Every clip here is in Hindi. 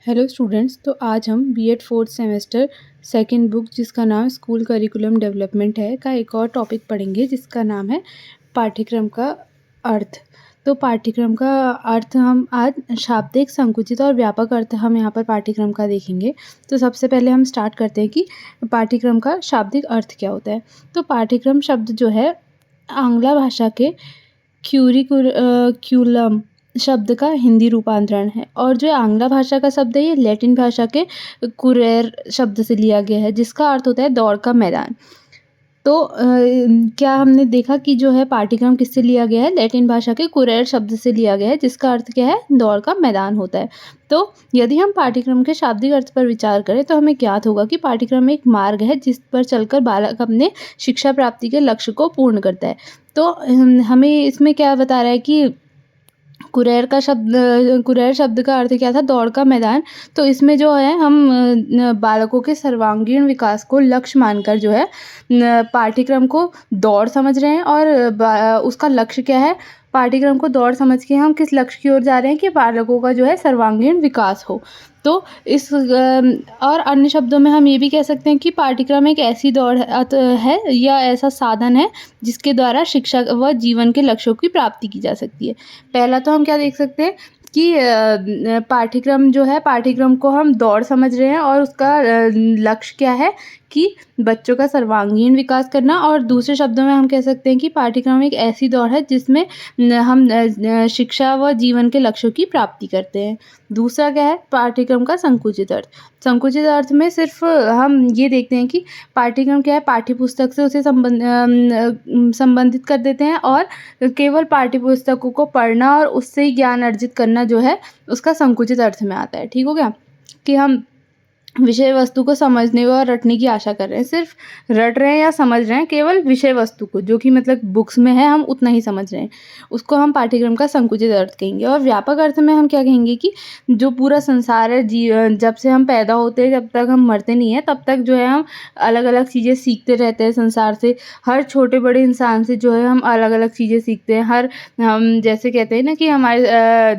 Hello students. तो आज हम BEd fourth semester second book जिसका नाम स्कूल करिकुलम डेवलपमेंट है का एक और टॉपिक पढ़ेंगे जिसका नाम है पाठ्यक्रम का अर्थ। तो पाठ्यक्रम का अर्थ हम आज शाब्दिक, संकुचित और व्यापक अर्थ हम यहाँ पर पाठ्यक्रम का देखेंगे। तो सबसे पहले हम स्टार्ट करते हैं कि पाठ्यक्रम का शाब्दिक अर्थ क्या होता है। तो पाठ्यक्रम शब्द जो है आंग्ला भाषा के क्यूलम शब्द का हिंदी रूपांतरण है, और जो आंग्ला भाषा का शब्द है ये लैटिन भाषा के कुरेर शब्द से लिया गया है जिसका अर्थ होता है दौड़ का मैदान। तो क्या हमने देखा कि जो है पाठ्यक्रम किससे लिया गया है, लैटिन भाषा के कुरेर शब्द से लिया गया है जिसका अर्थ क्या है, दौड़ का मैदान होता है। तो यदि हम पाठ्यक्रम के शाब्दिक अर्थ पर विचार करें तो हमें ज्ञात होगा कि पाठ्यक्रम एक मार्ग है जिस पर चलकर बालक अपने शिक्षा प्राप्ति के लक्ष्य को पूर्ण करता है। तो हमें इसमें क्या बता रहा है कि कुरेर शब्द का अर्थ क्या था, दौड़ का मैदान। तो इसमें जो है हम बालकों के सर्वांगीण विकास को लक्ष्य मानकर जो है पाठ्यक्रम को दौड़ समझ रहे हैं, और उसका लक्ष्य क्या है, पाठ्यक्रम को दौड़ समझ के हम किस लक्ष्य की ओर जा रहे हैं कि बालकों का जो है सर्वांगीण विकास हो। तो और अन्य शब्दों में हम ये भी कह सकते हैं कि पाठ्यक्रम एक ऐसी दौड़ है या ऐसा साधन है जिसके द्वारा शिक्षा व जीवन के लक्ष्यों की प्राप्ति की जा सकती है। पहला तो हम क्या देख सकते हैं कि पाठ्यक्रम जो है, पाठ्यक्रम को हम दौड़ समझ रहे हैं और उसका लक्ष्य क्या है कि बच्चों का सर्वांगीण विकास करना। और दूसरे शब्दों में हम कह सकते हैं कि पाठ्यक्रम एक ऐसी दौड़ है जिसमें हम शिक्षा व जीवन के लक्ष्यों की प्राप्ति करते हैं। दूसरा क्या है, पाठ्यक्रम का संकुचित अर्थ। संकुचित अर्थ में सिर्फ हम ये देखते हैं कि पाठ्यक्रम क्या है, पाठ्यपुस्तक से उसे संबंधित कर देते हैं, और केवल पाठ्यपुस्तकों को पढ़ना और उससे ही ज्ञान अर्जित करना जो है उसका संकुचित अर्थ में आता है। ठीक हो गया कि हम विषय वस्तु को समझने और रटने की आशा कर रहे हैं, सिर्फ रट रहे हैं या समझ रहे हैं केवल विषय वस्तु को, जो कि मतलब बुक्स में है हम उतना ही समझ रहे हैं, उसको हम पाठ्यक्रम का संकुचित अर्थ कहेंगे। और व्यापक अर्थ में हम क्या कहेंगे कि जो पूरा संसार है, जब से हम पैदा होते हैं जब तक हम मरते नहीं हैं तब तक जो है हम अलग अलग चीज़ें सीखते रहते हैं संसार से। हर छोटे बड़े इंसान से जो है हम अलग अलग चीज़ें सीखते हैं। हम जैसे कहते हैं ना कि हमारे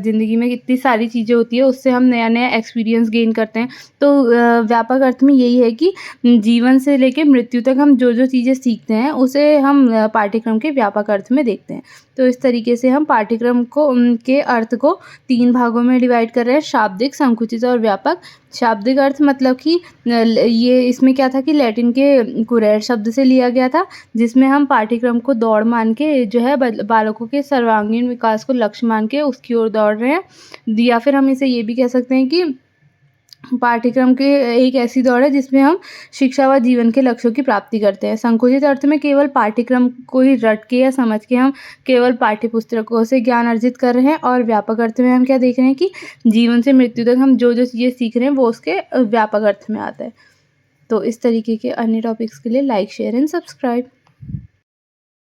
ज़िंदगी में कितनी सारी चीज़ें होती है, उससे हम नया नया एक्सपीरियंस गेन करते हैं। तो व्यापक अर्थ में यही है कि जीवन से लेकर मृत्यु तक हम जो जो चीज़ें सीखते हैं उसे हम पाठ्यक्रम के व्यापक अर्थ में देखते हैं। तो इस तरीके से हम पाठ्यक्रम को के अर्थ को 3 भागों में डिवाइड कर रहे हैं, शाब्दिक, संकुचित और व्यापक। शाब्दिक अर्थ मतलब कि ये इसमें क्या था कि लैटिन के कुरेर शब्द से लिया गया था जिसमें हम पाठ्यक्रम को दौड़ मान के जो है बालकों के सर्वांगीण विकास को लक्ष्य मान के उसकी ओर दौड़ रहे हैं। या फिर हम इसे ये भी कह सकते हैं कि पाठ्यक्रम के एक ऐसी दौड़ है जिसमें हम शिक्षा व जीवन के लक्ष्यों की प्राप्ति करते हैं। संकुचित अर्थ में केवल पाठ्यक्रम को ही रट के या समझ के हम केवल पाठ्यपुस्तकों से ज्ञान अर्जित कर रहे हैं, और व्यापक अर्थ में हम क्या देख रहे हैं कि जीवन से मृत्यु तक हम जो जो चीज़ें सीख रहे हैं वो उसके व्यापक अर्थ में आता है। तो इस तरीके के अन्य टॉपिक्स के लिए लाइक, शेयर एंड सब्सक्राइब।